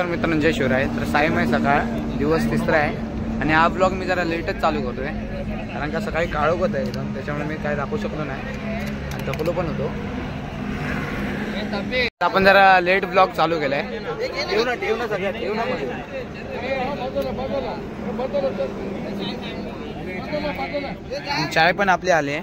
नमस्कार मित्रांनो, जय शिवराय. तर सायम आहे, सकाळ दिवस तिसरा आहे आणि हा ब्लॉग मी जरा लेटच चालू करतोय कारण का सकाळी काळोख होतं एकदम, त्याच्यामुळे मी काय दाखवू शकलो नाही आणि थकलो पण होतो. आपण जरा लेट ब्लॉग चालू केलाय. चाय पण आपली आली आहे.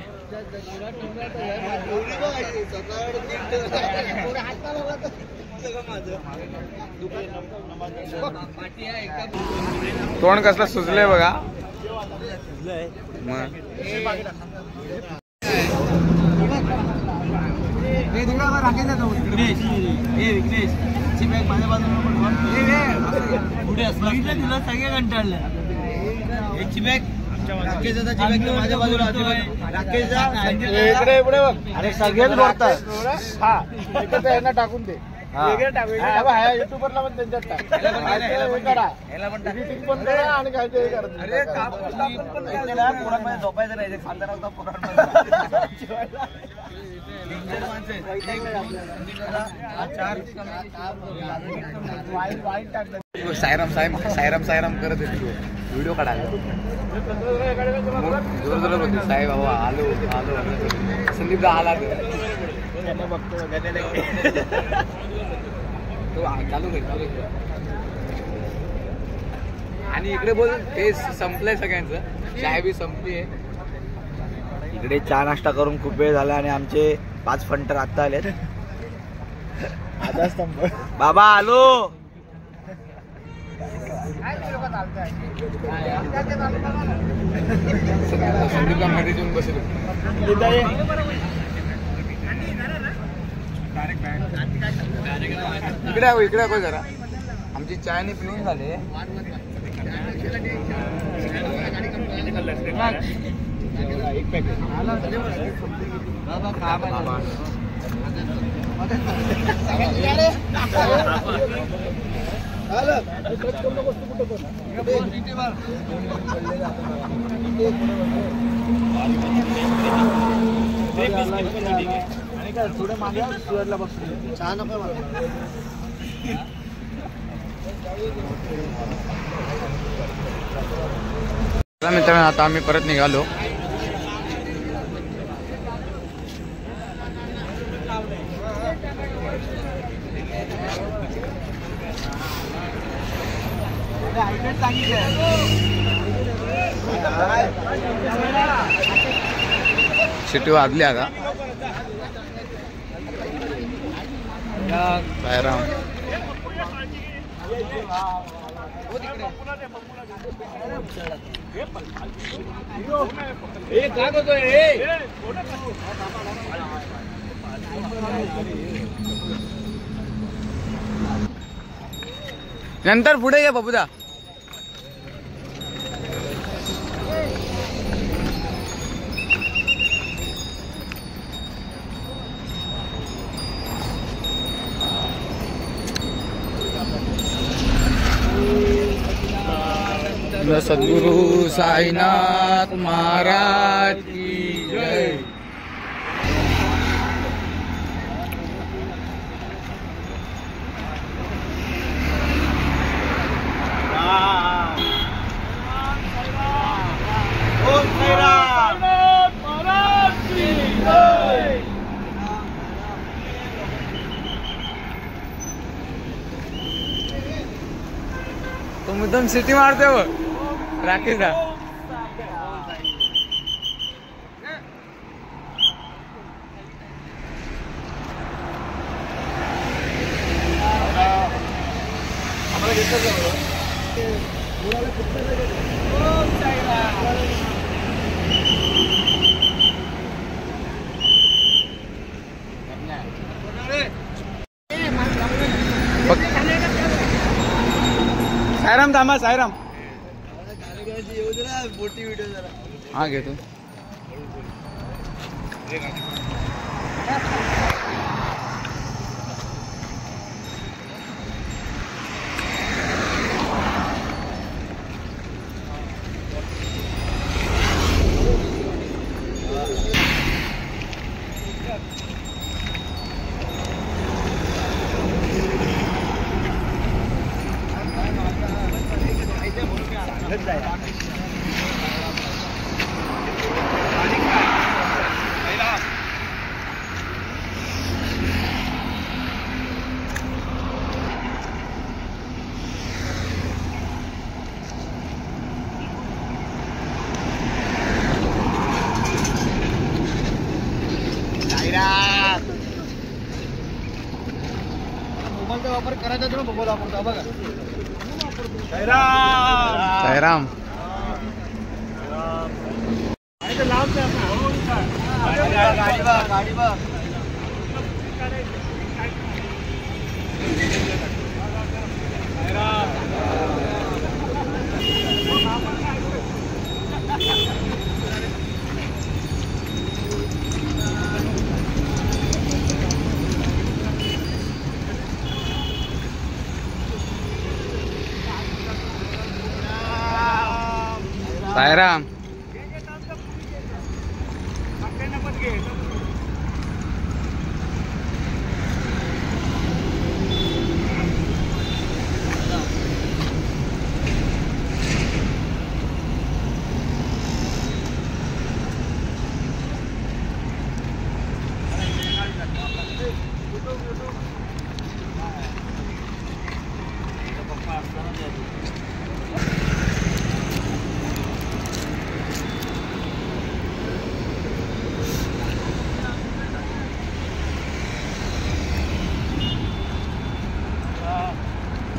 तोंड कसला सुजलंय बघा. सगळे कंटाळले. माझ्या बाजूला अरे सगळेच बोलतात. यांना टाकून दे. युट्यूबरला पण त्यांच्यात करा पण करा आणि काय ते झोपायचं नाही. सायराम सायराम करत होती व्हिडिओ काढायला. जोर जोरात होती साहेब बाबा आलो आलो. संदीप दा आला बघतो चालू आणि इकडे बोल ते संपलंय सगळ्यांचं. चाय बी संपली आहे. इकडे चहा नाश्ता करून खूप वेळ झाला आणि आमचे 5 फंटर आता आलेत. बाबा आलो. संदीपला मध्ये येऊन बसलो. इकडे इकडे जरा आमची चायनी पिऊन झाले. एक पॅकेट थोडे मागे सुरला बसतो. चहा नको मला. मित्रांनो आता आम्ही परत निघालो. सिटी वाजली आता. सायराम नंतर पुढे ये बबुदा. सद्गुरु साईनाथ महाराज की जय. तो मुद्दाम सिटी मारते हो राकेशदा. सायराम थांबा. सायराम मोठी व्हिडिओ जरा हा घेतो. मोबाईलचा वापर करायचा तर मोबाईल वापरतो बघा. साईराम गाडी बघ. साईराम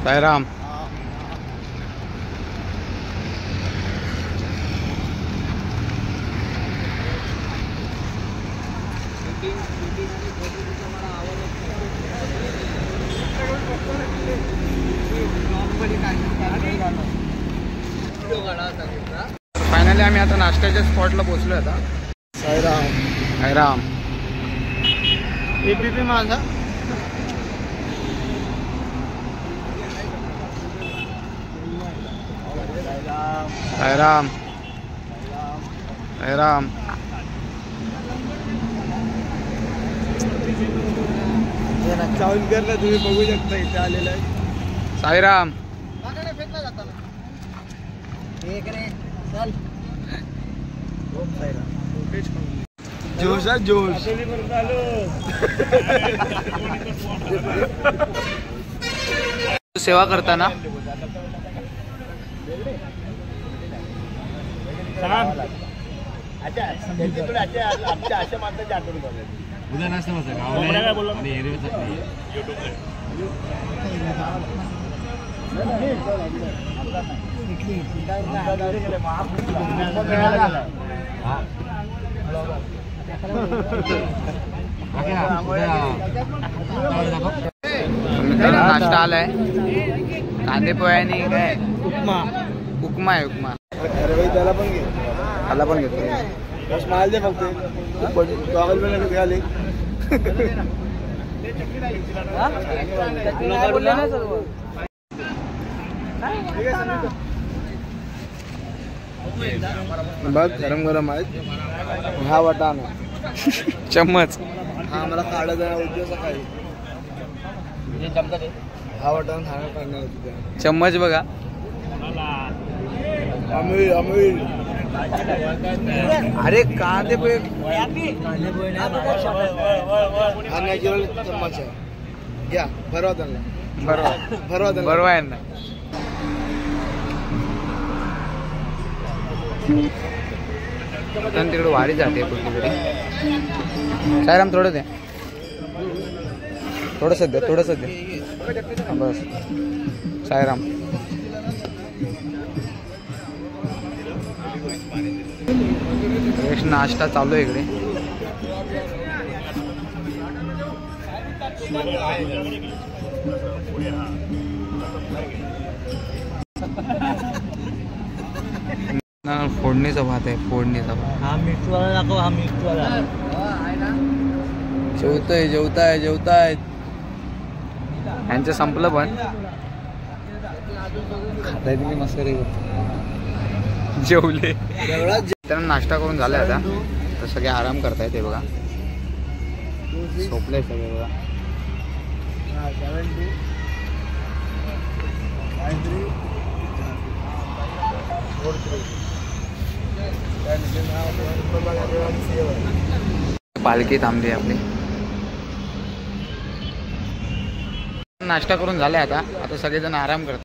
साईराम फायनली आम्ही आता नाश्त्याच्या स्पॉटला पोहोचलो आता. साईराम एबीपी माझा साईराम साईराम चाऊन करला तुम्ही बघू शकता इथे आलेला आहे. साईराम जोश जोश सेवा करताना अशा माणसाची आठवण उद्या नाश्ता मस्त आणि एरवी चटणी नाश्ता आलाय कांदे पोह्याने काय उपमा उपमा आहे उपमा. त्याला पण घे त्याला पण घेतो. स्माइल दे फक्त टॉवेल पण घे आले. बघ गरम गरम आहेत. हा वाटाणा चम्मच हा मला काढा जाणार होती सकाळी. हा वाटाणा खाणं काढणार होती. चम्मच बघा. अमूल अमूल अरे कांदे पोहे हा नॅचरल चम्मच आहे. घ्या भरवा त्यांना भरवा बरोबर आहे ना. तिकडे वारी जाते कुठेतरी. साईराम थोडं दे थोडंसं दे बस. साईराम नाश्ता चालू आहे इकडे. फोडणीचा भात आहे. फोडणीचा भात. हा मिठवाला दाखव. हा मिठवाला जेवताय यांचं संपलं पण खाताय तुम्ही मस्त रे. जेवले त्यांना नाश्ता करून झालाय आता. तर सगळे आराम करतायत. ते बघा झोपले सगळे बघा. पालखी थांबली आपली. नाश्ता करून झालाय आता सगळेजण आराम करतात.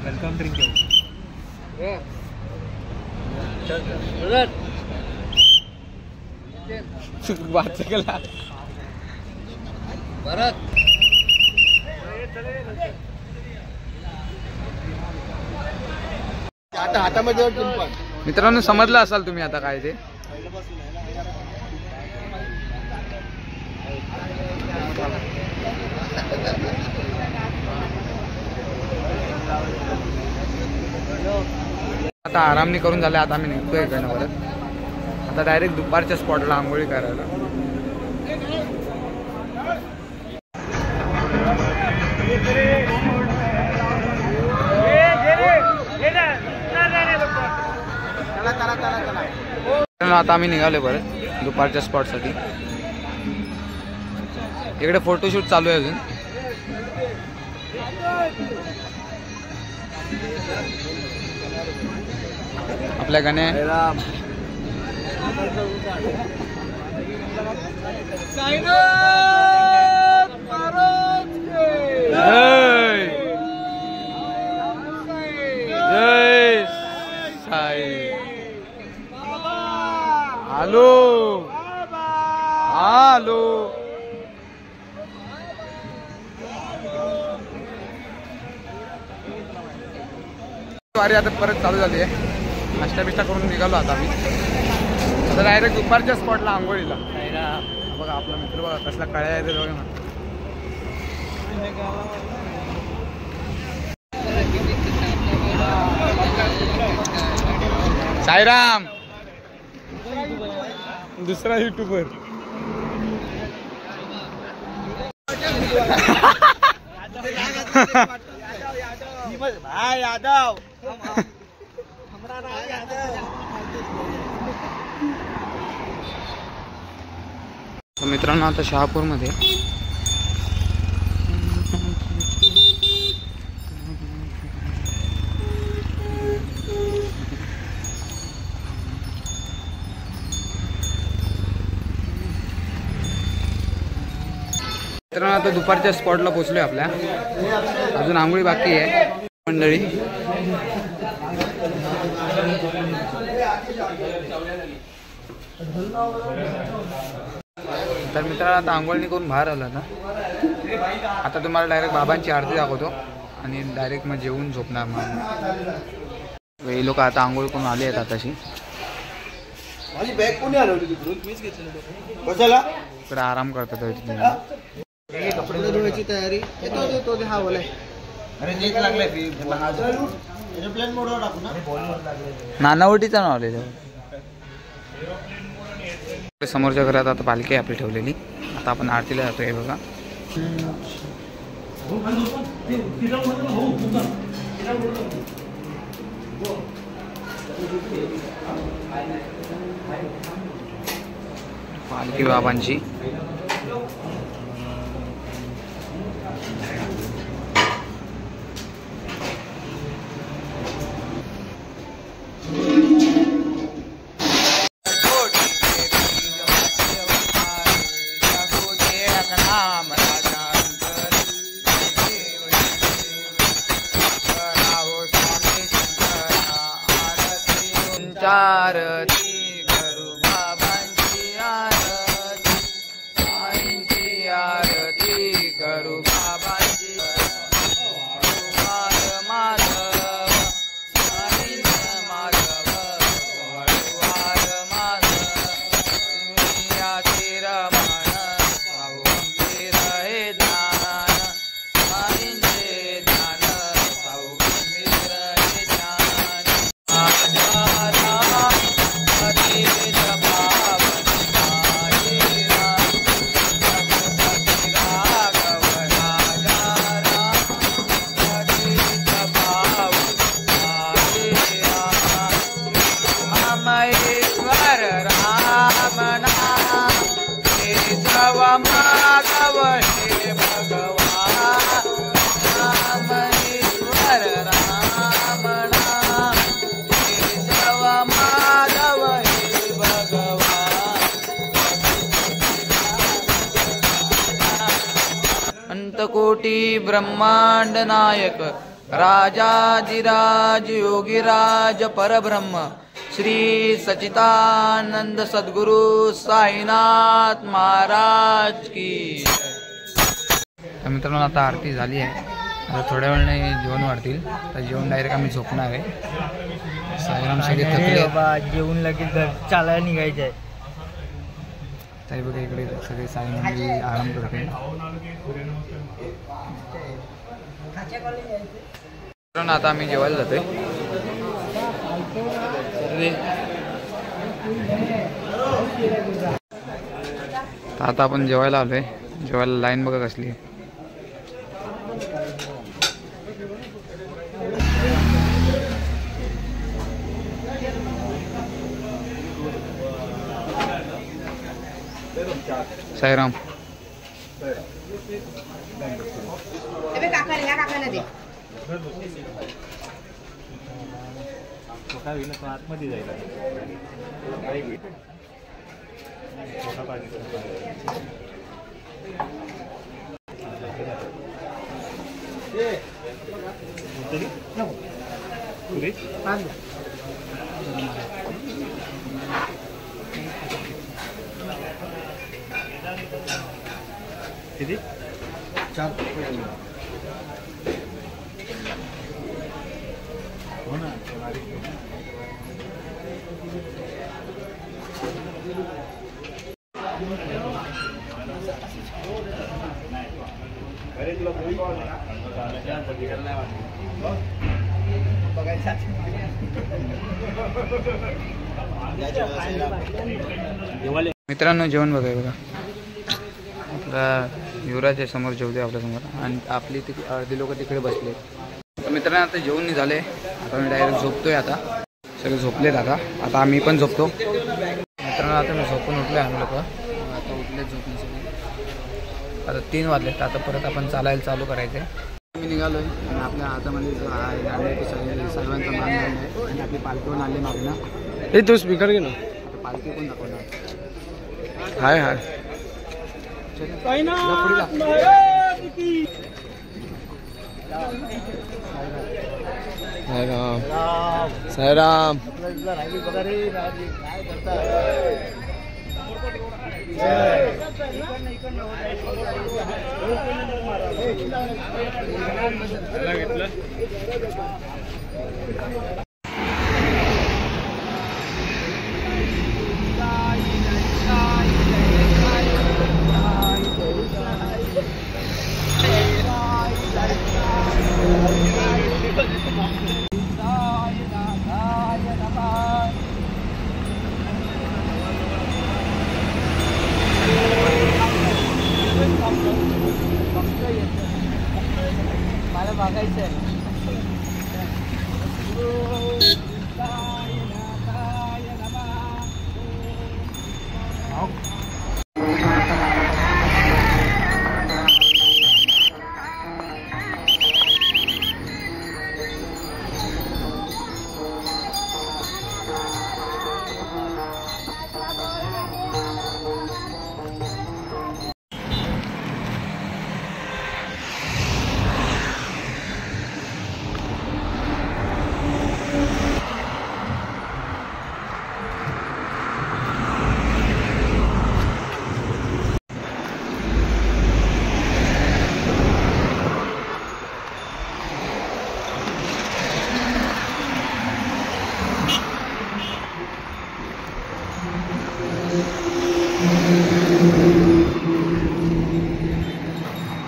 वेलकम ड्रिंक वाचकला परत आता हातामध्ये मित्रांनो समजलं असाल तुम्ही आता काय ते. आता आराम नाही करून झाले. आता आम्ही निघतोय इकडनं परत. आता डायरेक्ट दुपारच्या स्पॉटला आंघोळी करायला. आता आम्ही निघालो परत दुपारच्या स्पॉटसाठी. इकडे फोटोशूट चालू आहे अजून. आपल्या गाणे जय साई. Hello hello. वारी आता परत चालू झाली आहे. नाश्ता बिष्टा करून निघालो आता आम्ही. आता डायरेक्ट दुपारच्या स्पॉटला आंघोळीला. बघा आपला मित्र बघा कसला कळ्या आहे ते बघा ना. साईराम दुसरा युट्यूबर. भाई यादव मित्रांनो आता शहापूरमध्ये मित्रांनो आता दुपारच्या स्पॉटला पोहोचलोय आपल्या. अजून आंघोळी बाकी आहे मंडळी. तर मित्रांनो आता आंघोळणी करून बाहेर आला ना. आता तुम्हाला डायरेक्ट बाबांची आरती दाखवतो आणि डायरेक्ट मग जेवून झोपणार. मग हे लोक आता आंघोळ करून आले आहेत आताशी. माझी बॅग कोणी हलवली तिकडून? मीच घेतली. कशाला इकडे आराम करतात. कपडे धुवायची तयारी. तो हा बोलाय. अरे नीट लागलाय प्लेन मोडवर टाकू ना. नानावटीचा नाव आले. समोरच्या घरात आता पालखी आपली ठेवलेली. आता आपण आरतीला जातोय बघा. पालखी बाबांची. आरती करू बाबांची आरती. साईंची आरती करू बाबांची. माधव साईं माधव वळवार माधव. तुम्ही आशीर मन पाहू गंभीर हे ज्ञान. साईंचे ज्ञान पाहू गंभीर हे ज्ञान. कोटी ब्रह्मांड नायक राजाधिराज योगीराज परब्रह्म श्री सच्चिदानंद सद्गुरु साईनाथ महाराज की। मित्रांनो आता आरती झाली आहे, आता थोड्या वेळाने जेवण वाढतील, तर जेवण डायरेक्ट आम्ही झोपणार आहे। साईराम सगळे थकले बाबा, जेवण लगेच चालायला निघायचं आहे। ताई बघा इकडे सगळे साई मंडळी आराम करते। आता आम्ही जेवायला जातोय। आता आपण जेवायला आलोय, जेवायला लाईन बघा कसली आहे। साईराम आतमध्ये जाईल किती 4 हो ना। मित्रांनो जेवण बघाय बघा, आपला युवराज आहे समोर जेवते आपल्यासमोर, आणि आपली अर्धी लोक तिकडे बसले। मित्रांनो आता जेवण झाले, आता मी डायरेक्ट झोपतोय। आता सगळे झोपलेत, आता आम्ही पण झोपतो। मित्रांनो आता मी झोपून उठलोय, आम्ही लोक आता उठलेत झोपून सगळे। आता 3 वाजलेत, आता परत आपण चालायला चालू करायचं आहे। मी निघालोय आणि आपल्या हातामध्ये सर्वांचा मान आहे, आणि आपली पालखी पण आली मागे ना। हे तो स्पीकर घे ना, पालखी पण दाखवणार। हाय हाय साईराम साईराम मला बघायचं आहे।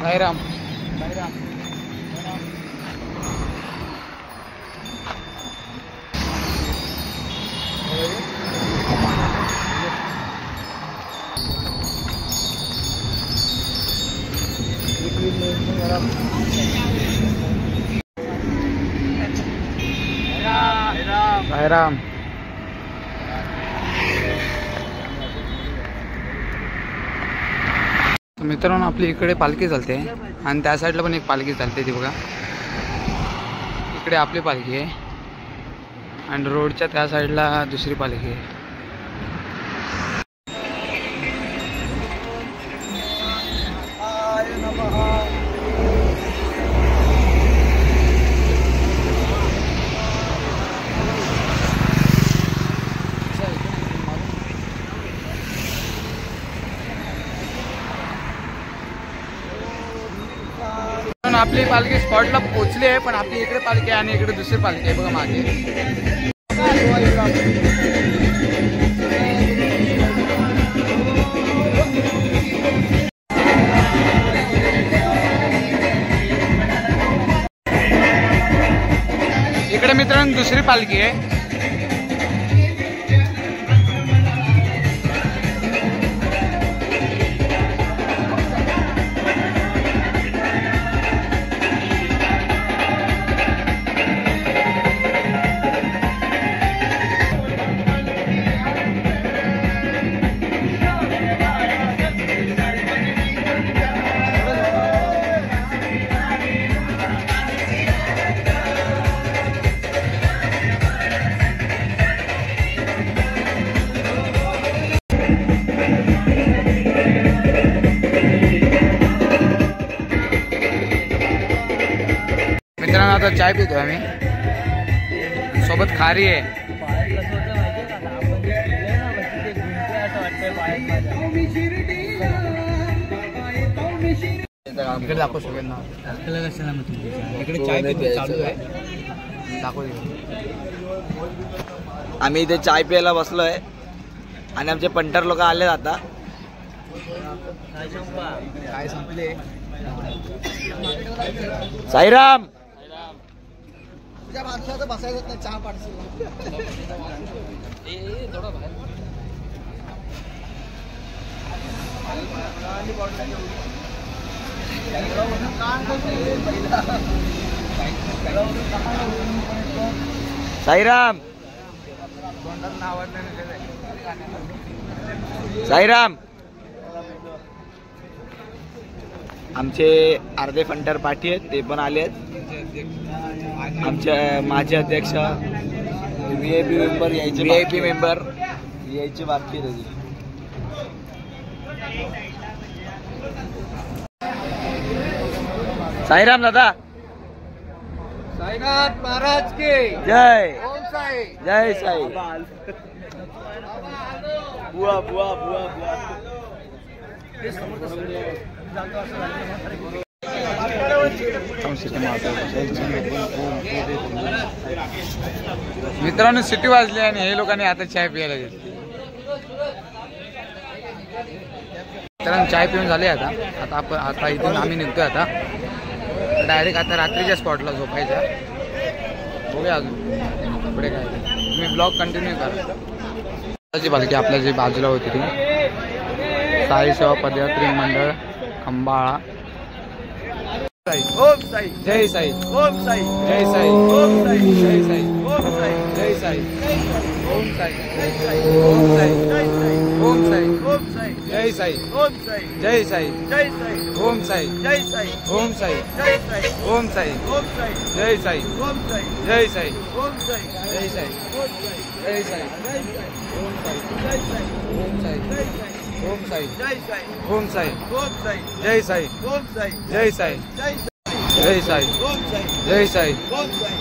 साईराम साईराम मित्रांनो आपली इकडे पालखी चालते आणि त्या साईडला पण एक पालखी चालते ती बघा। इकडे आपली पालखी आहे आणि रोडच्या त्या साईडला दुसरी पालखी आहे। आपली पालखी स्पॉटला पोहोचली आहे, पण आपली इकडे पालखी आहे आणि इकडे दुसरी पालखी आहे बघा मागे. इकडे मित्रांनो दुसरी पालखी आहे. मित्रांनो आता चाय पितोय आम्ही, सोबत खारी आहे. इकडे दाखव सगळ्यांना, इकडे चाय पितोय चालू आहे, दाखव. आम्ही इथे चाय प्यायला बसलोय आणि आमचे पंटर लोक आले आता. काय संपले. साईराम बसायचं नाही, चहा पाडशील. साईराम साईराम. आमचे अर्धे फंटर पाठी आहेत, ते पण आले आहेत. आमच्या माझे अध्यक्ष VIP मेंबर यायचे, VIP मेंबर यायची बाकी आहे. साईराम दादा. साईनाथ महाराज के जय. ओम साई. जय साई. बुआ बुआ बुआ बुआ. मित्रांनो सिटी वाजली आणि हे लोकांनी आता चाय प्यायला घेतली. मित्रांनो चाय पिऊन झाले आता इथून आम्ही निघतोय आता डायरेक्ट आता रात्रीच्या स्पॉटला झोपायच्या. बघूया अजून पुढे काय, तुम्ही ब्लॉग कंटिन्यू करा. पालखी आपल्या जी बाजूला होती ती साई सेवा पदयात्री मंडळ खंबाळा. ओम साई. जय साई. ओम साई. जय साई. ओम साई. जय साई. ओम साई. जय साई. ओम साई. जय साई. ओम साई. ओम साई. ओम साई. ओम साई. जय साई. ओम साई. जय साई. जय साई. ओम साई. जय साई. ओम साई. जय साई. ओम साई. ओम साई. जय साई. ओम साई. जय साई. ओम साई. जय साई. ओम साई. जय साई. ओम साई. जय साई. ओम साई. ओम साई. जय साई. ओम साई. ओम साई. जय साई. ओम साई. जय साई. जय साई. जय साई. ओम साई. जय साई. ओम साई.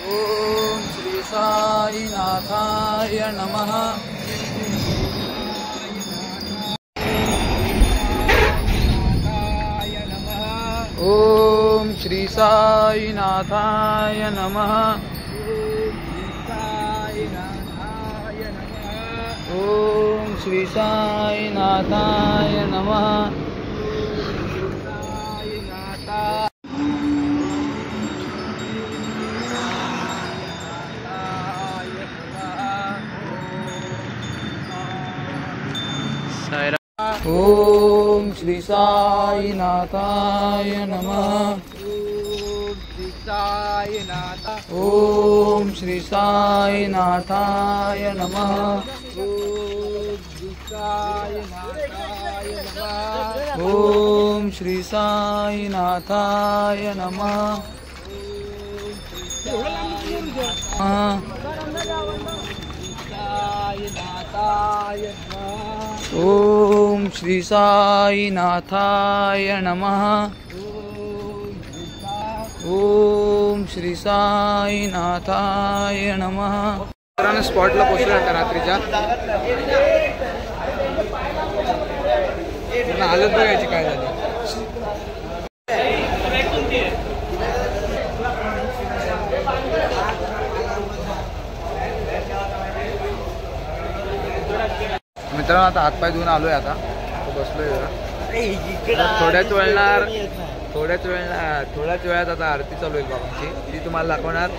ओम श्री साईनाथाय नमः. ओम श्री साईनाथाय नमः. ओम श्री साईनाथाय नमः. ओम श्री साईनाथाय नमः. ओम श्री साईनाथाय नमः. ओम श्री साईनाथाय नमः. ओम श्री साईनाथाय नमः. ओम श्री साईनाथाय नमः. मित्रांनो स्पॉटला पोहोचलो आता रात्रीच्या. त्यांना हालत बघायची काय झाली. मित्रांनो आता हातपाय धुवून आलोय. आता बसलोय जरा. थोड्याच वेळात आता आरती चालू होईल बाबांची. ती तुम्हाला दाखवणार.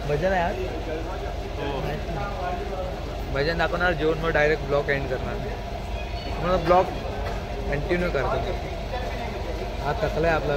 भजन आहे आज. भजन दाखवणार. जेवण मग डायरेक्ट ब्लॉग एंड करणार. म्हणून ब्लॉग कंटिन्यू करतो. हा थकलाय आपला.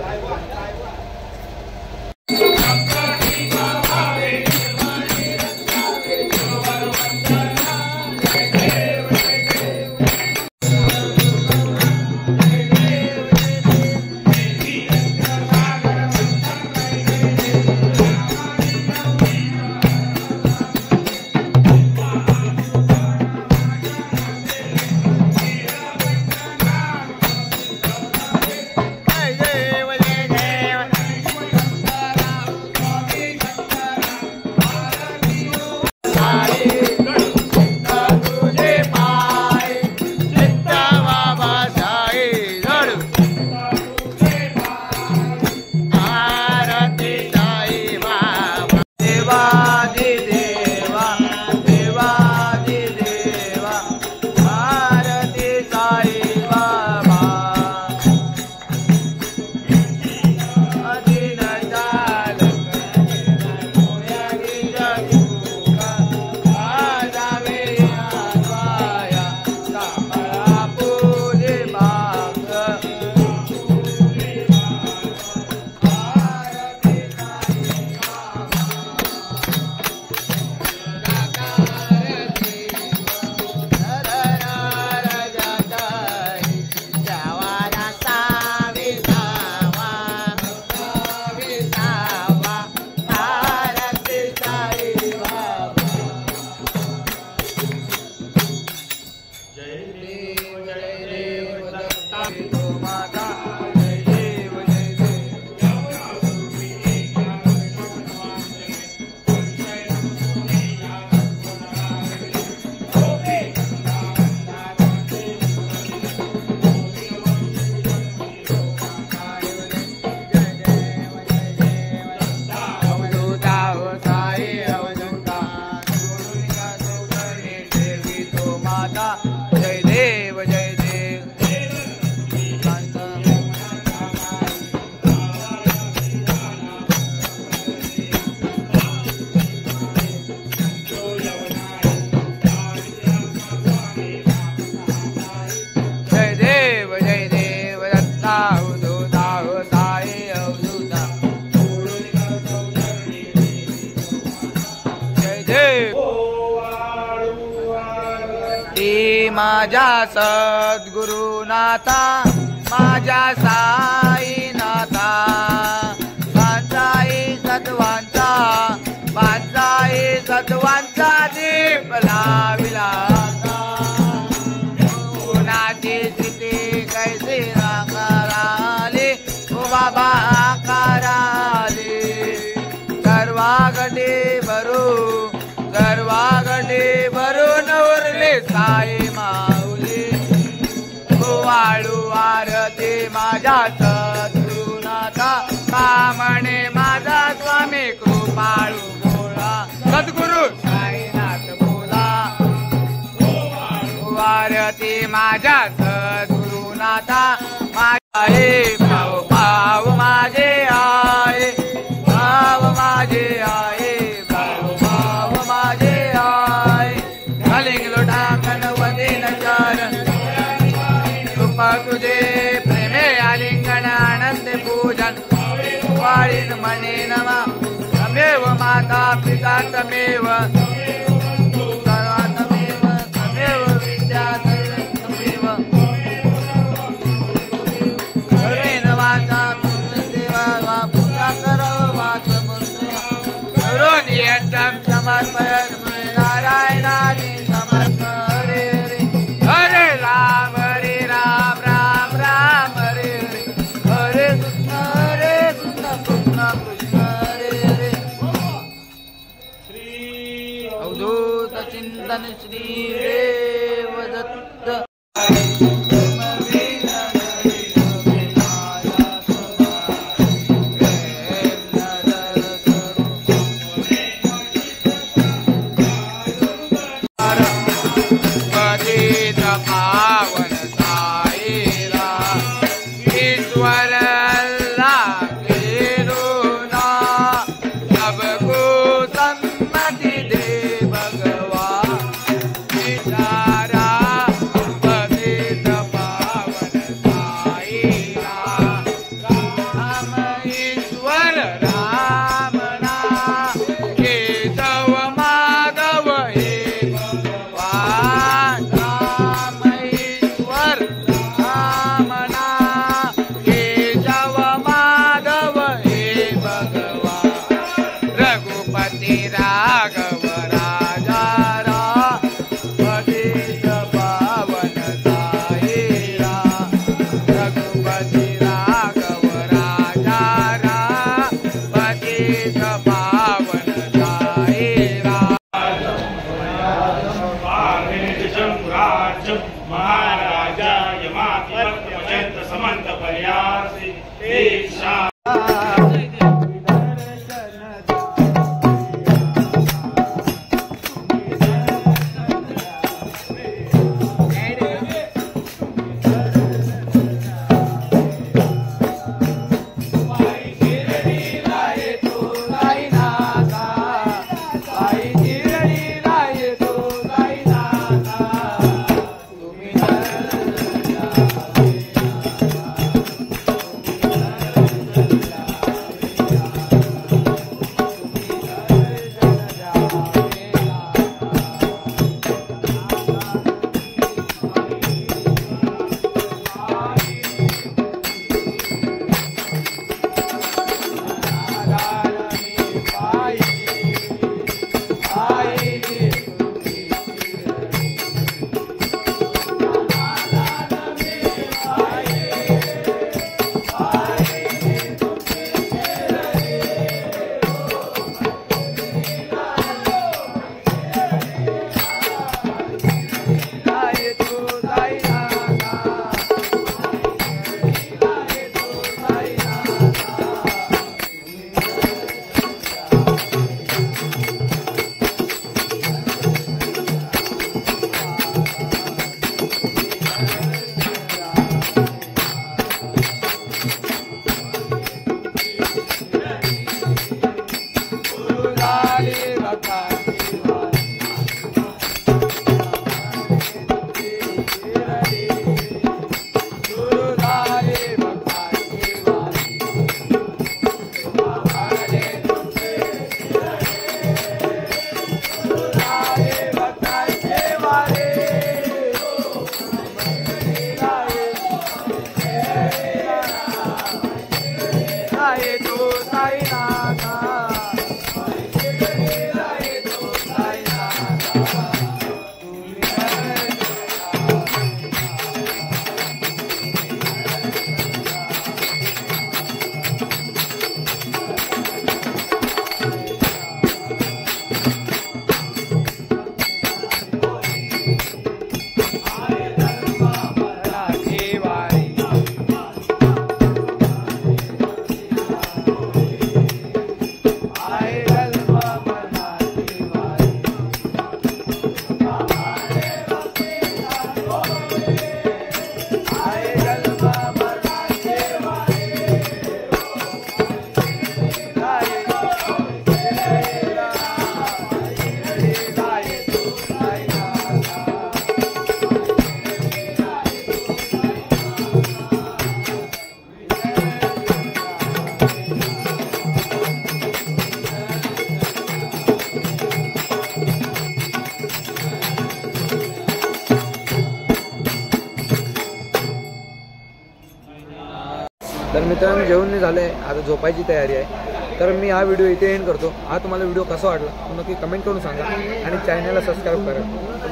माझ्या सद्गुरुनाथा माझ्या साईनाथा बांधाई सत्वांचा दीप लाविला कोणाची स्थिती कैसी कराली ओ बाबा कराली सर्वागडी भरून उरली साई माऊली वाळू आरती माझ्या सद्गुरुनाथा कामणे माझा स्वामी कृपाळू भोळा सद्गुरु साईनाथ बोला आरती माझ्या सद्गुरुनाथा माझे भाव माझे आहे भाव माझे आहे भाव माझे आहे घालिंगलो ढाकण वदीन चरण कृपा तुझे प्रेमे आलिंगन आनंद पूजन वाळीन मने नमा तमेव माता पिता तमेव सर्वात्मेव तमेव विद्या तमेव हरेन वाचा देवा पूजा करो वाच करून यज्ञम समर्पयन नारायणादि समर्प हरे हरे राम राम राम हरे हरे कृष्ण कृष्ण हरे हरे अवधूत चिंतन श्री देवदत्त पावन साईरा ईश्वर अल्लाह केरुणा सबको सम्मति दे भगवान विचारा पतित पावन साईरा राम ईश्वर रामना केशव माधव हे भगवान राघव राजा पतित पावन साईरा रघुपति राघव राजा पतित पावन साईरा महाराजा यमाति समंत पर्यासी तर मित्रांनो जेवण झालंय, आता झोपायची तयारी आहे. तर मी हा व्हिडिओ इथे एंड करतो. हा तुम्हाला व्हिडिओ कसा वाटला नक्की कमेंट करून सांगा आणि चॅनलला सबस्क्राईब करा.